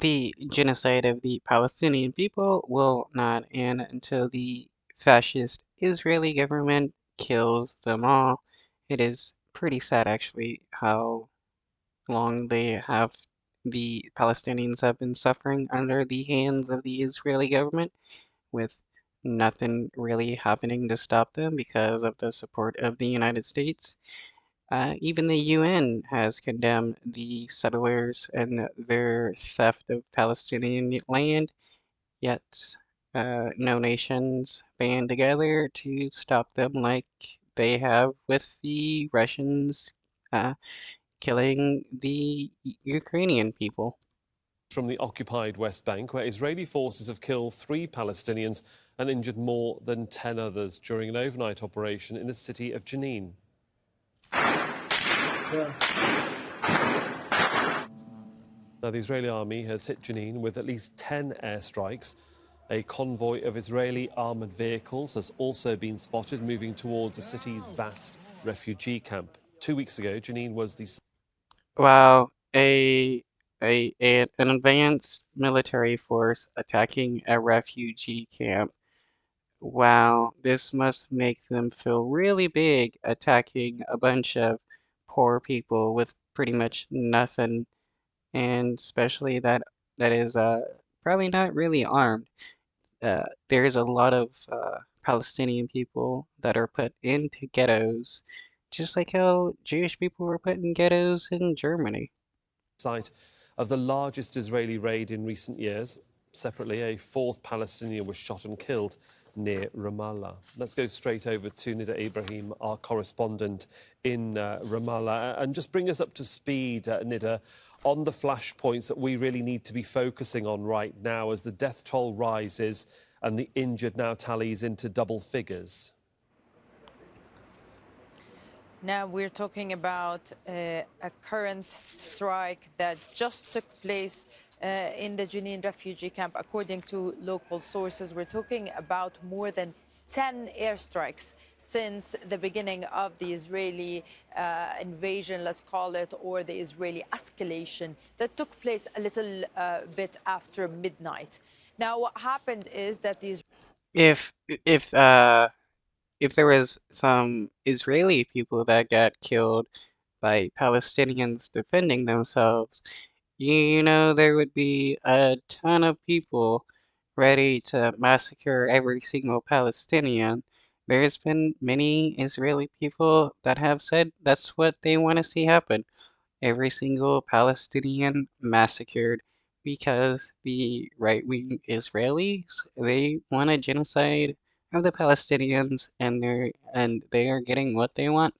The genocide of the Palestinian people will not end until the fascist Israeli government kills them all. It is pretty sad, actually, how long the Palestinians have been suffering under the hands of the Israeli government, with nothing really happening to stop them because of the support of the United States. Even the UN has condemned the settlers and their theft of Palestinian land, yet no nations band together to stop them like they have with the Russians killing the Ukrainian people. From the occupied West Bank, where Israeli forces have killed 3 Palestinians and injured more than 10 others during an overnight operation in the city of Jenin. Now, the Israeli army has hit Jenin with at least 10 airstrikes. A convoy of Israeli armoured vehicles has also been spotted moving towards the city's vast refugee camp. 2 weeks ago, Jenin was the Wow, an advanced military force attacking a refugee camp. Wow, this must make them feel really big attacking a bunch of poor people with pretty much nothing, and especially that is probably not really armed. There's a lot of Palestinian people that are put into ghettos, just like how Jewish people were put in ghettos in Germany. site of the largest Israeli raid in recent years. Separately, a 4th Palestinian was shot and killed near Ramallah. Let's go straight over to Nida Ibrahim, our correspondent in Ramallah, and just bring us up to speed, Nida, on the flashpoints that we really need to be focusing on right now as the death toll rises and the injured now tallies into double figures. Now we're talking about a current strike that just took place in the Jenin refugee camp. According to local sources, we're talking about more than 10 airstrikes since the beginning of the Israeli invasion, let's call it, or the Israeli escalation that took place a little bit after midnight. Now, what happened is that these If if uh if there was some Israeli people that got killed by Palestinians defending themselves, there would be a ton of people ready to massacre every single Palestinian. There's been many Israeli people that have said that's what they want to see happen. Every single Palestinian massacred because the right-wing Israelis, they want a genocide of the Palestinians and they are getting what they want.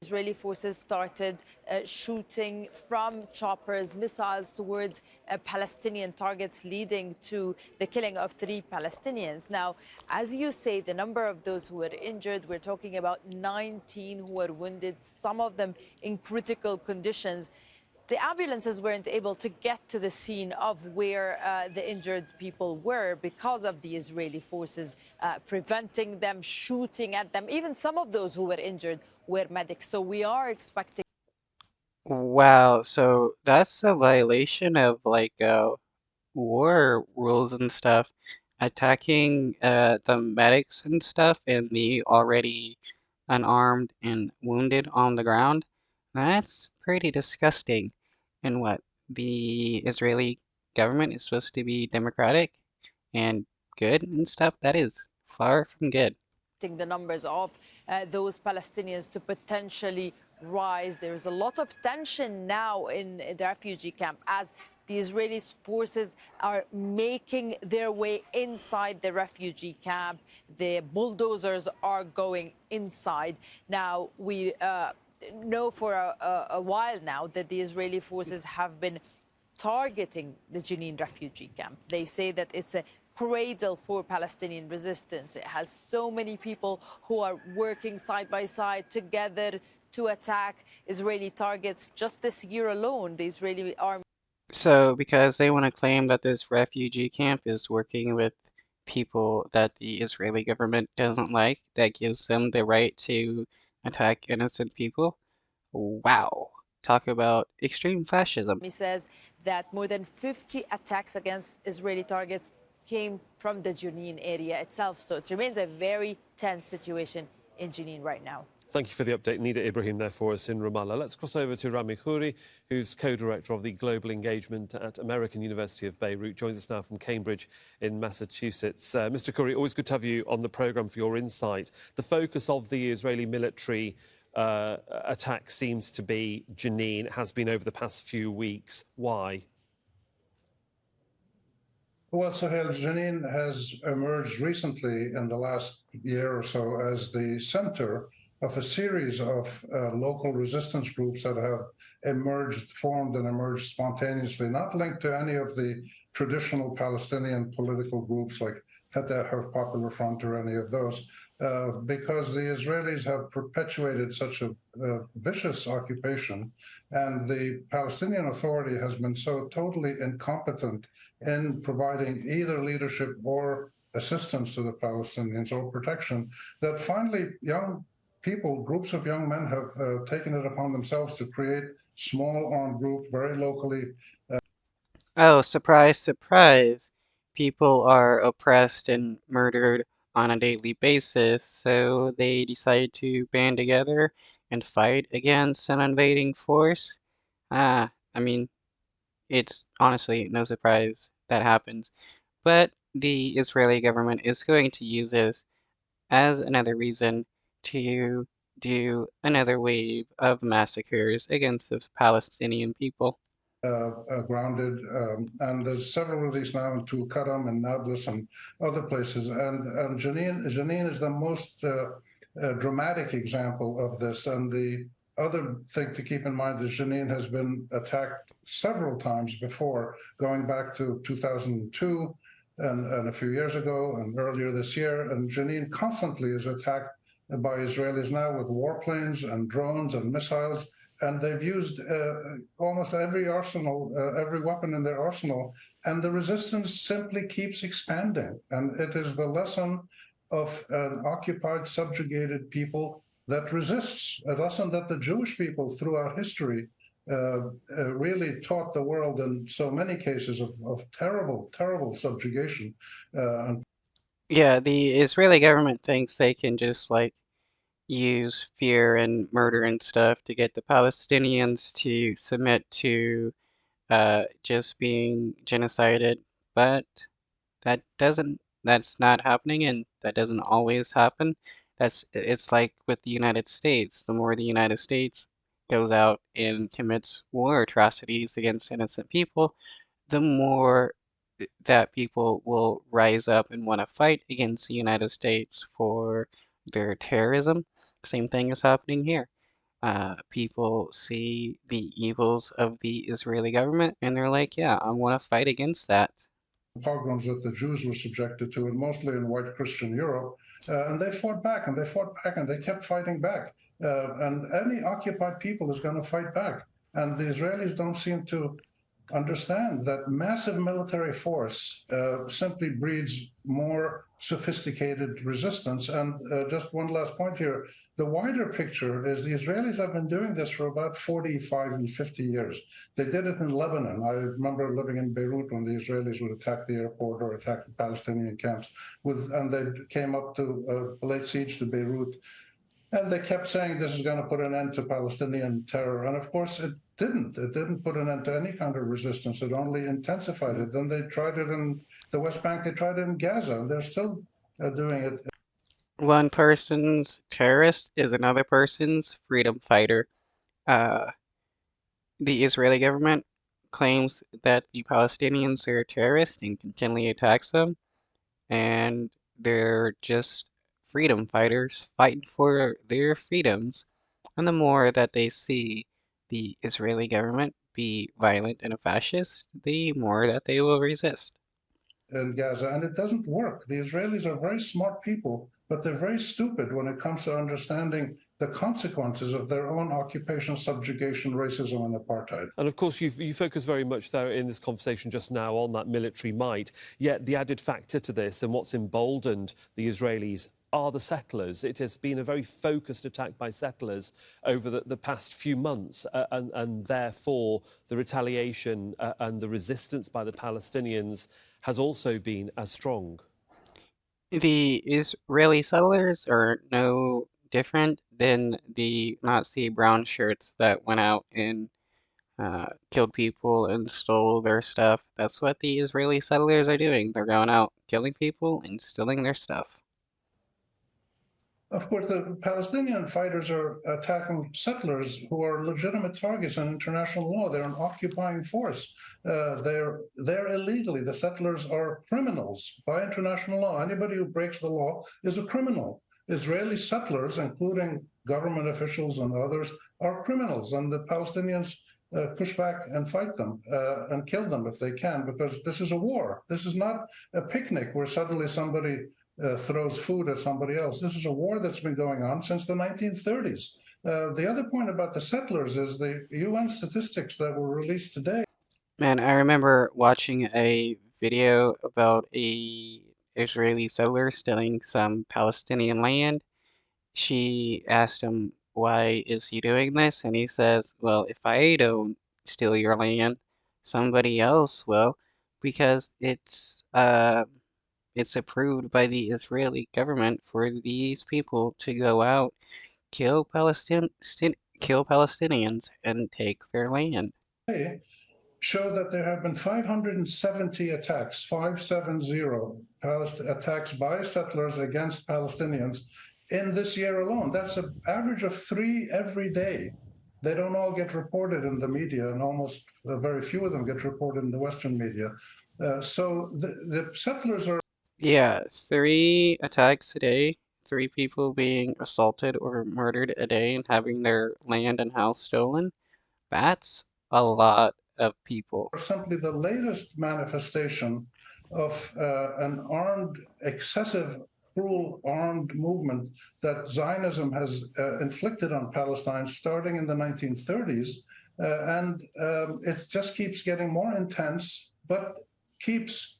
Israeli forces started shooting from choppers, missiles towards Palestinian targets, leading to the killing of 3 Palestinians. Now, as you say, the number of those who were injured, we're talking about 19 who were wounded, some of them in critical conditions. The ambulances weren't able to get to the scene of where the injured people were because of the Israeli forces preventing them, shooting at them. Even some of those who were injured were medics. So we are expecting. Wow, so that's a violation of like war rules and stuff, attacking the medics and stuff and the already unarmed and wounded on the ground. That's pretty disgusting. And what, the Israeli government is supposed to be democratic and good and stuff? That is far from good. The numbers of those Palestinians to potentially rise. There's a lot of tension now in the refugee camp as the Israeli forces are making their way inside the refugee camp. The bulldozers are going inside. Now, we know for a while now that the Israeli forces have been targeting the Jenin refugee camp. They say that it's a cradle for Palestinian resistance. It has so many people who are working side by side together to attack Israeli targets. Just this year alone, the Israeli army. So, because they want to claim that this refugee camp is working with people that the Israeli government doesn't like, that gives them the right to attack innocent people. Wow. talk about extreme fascism. He says that more than 50 attacks against Israeli targets came from the Jenin area itself. So it remains a very tense situation in Jenin right now. Thank you for the update, Nida Ibrahim, there for us in Ramallah. Let's cross over to Rami Khouri, who's co-director of the Global Engagement at American University of Beirut. Joins us now from Cambridge in Massachusetts. Mr. Khouri, always good to have you on the programme for your insight. The focus of the Israeli military attack seems to be Jenin. It has been over the past few weeks. Why? Well, Sahel, Jenin has emerged recently in the last year or so as the center of a series of local resistance groups that have formed and emerged spontaneously, not linked to any of the traditional Palestinian political groups like Fatah or Popular Front or any of those, because the Israelis have perpetuated such a vicious occupation, and the Palestinian Authority has been so totally incompetent in providing either leadership or assistance to the Palestinians or protection, that finally young people, groups of young men have taken it upon themselves to create small armed group, very locally. Oh, surprise, surprise. People are oppressed and murdered on a daily basis, so they decide to band together and fight against an invading force. I mean, it's honestly no surprise that happens. But the Israeli government is going to use this as another reason to do another wave of massacres against the Palestinian people. Grounded, and there's several of these now in Tulkarm and Nablus and other places. And Jenin is the most dramatic example of this. And the other thing to keep in mind is Jenin has been attacked several times before, going back to 2002 and a few years ago and earlier this year. And Jenin constantly is attacked by Israelis now with warplanes and drones and missiles. And they've used almost every arsenal, every weapon in their arsenal, and the resistance simply keeps expanding. And it is the lesson of an occupied, subjugated people that resists, a lesson that the Jewish people throughout history really taught the world in so many cases of terrible, terrible subjugation. Yeah, the Israeli government thinks they can just like use fear and murder and stuff to get the Palestinians to submit to just being genocided, but that's not happening, and that doesn't always happen. It's like with the United States. The more the United States goes out and commits war atrocities against innocent people, the more that people will rise up and want to fight against the United States for their terrorism. Same thing is happening here. People see the evils of the Israeli government and they're like, yeah, I want to fight against that. Pogroms that the Jews were subjected to, and mostly in white Christian Europe. And they fought back, and they fought back, and they kept fighting back. And any occupied people is going to fight back. And the Israelis don't seem to understand that massive military force simply breeds more sophisticated resistance. And just one last point here. The wider picture is the Israelis have been doing this for about 45 and 50 years. They did it in Lebanon. I remember living in Beirut when the Israelis would attack the airport or attack the Palestinian camps, and they came up to lay siege to Beirut. And they kept saying this is going to put an end to Palestinian terror. And of course, it didn't. It didn't put an end to any kind of resistance. It only intensified it. Then they tried it in the West Bank. They tried it in Gaza, and they're still doing it. One person's terrorist is another person's freedom fighter. Uh, the Israeli government claims that the Palestinians are terrorists and continually attacks them, and they're just freedom fighters fighting for their freedoms. And the more that they see the Israeli government be violent and a fascist, the more that they will resist. In Gaza, and it doesn't work. The Israelis are very smart people, but they're very stupid when it comes to understanding the consequences of their own occupation, subjugation, racism, and apartheid. And of course, you focus very much there in this conversation just now on that military might. Yet the added factor to this and what's emboldened the Israelis are the settlers. It has been a very focused attack by settlers over the past few months, and therefore the retaliation and the resistance by the Palestinians has also been as strong. The Israeli settlers are no different than the Nazi brown shirts that went out and killed people and stole their stuff. That's what the Israeli settlers are doing. They're going out killing people and stealing their stuff. Of course, the Palestinian fighters are attacking settlers who are legitimate targets in international law. They're an occupying force. They're illegally. The settlers are criminals by international law. Anybody who breaks the law is a criminal. Israeli settlers, including government officials and others, are criminals, and the Palestinians push back and fight them and kill them if they can, because this is a war. This is not a picnic where suddenly somebody throws food at somebody else. This is a war that's been going on since the 1930s. The other point about the settlers is the UN statistics that were released today. Man, I remember watching a video about a Israeli settler stealing some Palestinian land. She asked him, why is he doing this? And he says, well, if I don't steal your land, somebody else will, because it's approved by the Israeli government for these people to go out, kill Palestinians and take their land. Show that there have been 570 attacks, 570 attacks by settlers against Palestinians in this year alone. That's an average of 3 every day. They don't all get reported in the media, and almost very few of them get reported in the Western media. So the settlers are. Yeah, 3 attacks a day, 3 people being assaulted or murdered a day and having their land and house stolen. That's a lot of people. Simply the latest manifestation of an armed, excessive, cruel armed movement that Zionism has inflicted on Palestine starting in the 1930s. It just keeps getting more intense, but keeps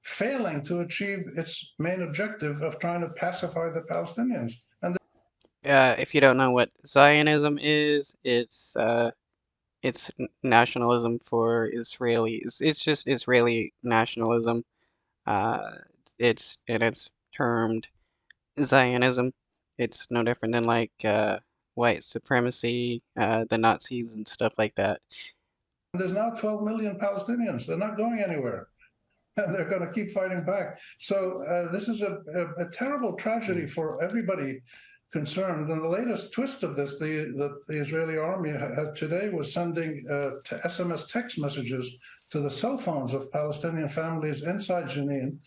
failing to achieve its main objective of trying to pacify the Palestinians. And If you don't know what Zionism is, it's nationalism for Israelis. It's just Israeli nationalism. Uh, it's termed Zionism. It's no different than like white supremacy, the Nazis and stuff like that. there's now 12 million Palestinians. They're not going anywhere. And they're going to keep fighting back. So this is a terrible tragedy for everybody concerned. And the latest twist of this, the Israeli army today was sending SMS text messages to the cell phones of Palestinian families inside Jenin,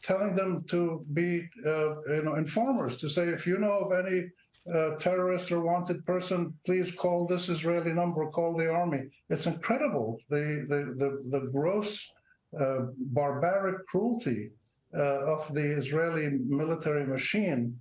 telling them to be informers, to say, if you know of any terrorist or wanted person, please call this Israeli number, call the army. It's incredible, the gross barbaric cruelty of the Israeli military machine,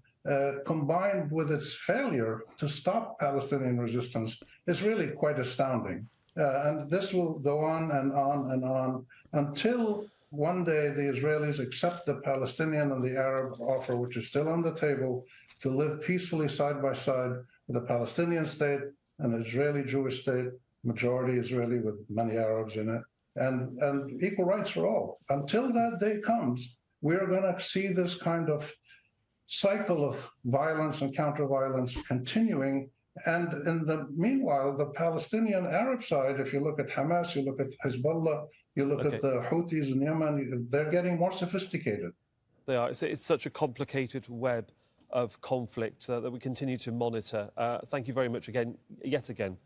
combined with its failure to stop Palestinian resistance, is really quite astounding. And this will go on and on and on until one day the Israelis accept the Palestinian and the Arab offer, which is still on the table, to live peacefully side by side with a Palestinian state, an Israeli Jewish state, majority Israeli with many Arabs in it, and equal rights for all. Until that day comes, we're going to see this kind of cycle of violence and counter-violence continuing. And in the meanwhile, the Palestinian Arab side, if you look at Hamas, you look at Hezbollah, you look at the Houthis in Yemen, they're getting more sophisticated. They are. It's such a complicated web of conflict that we continue to monitor. Thank you very much yet again,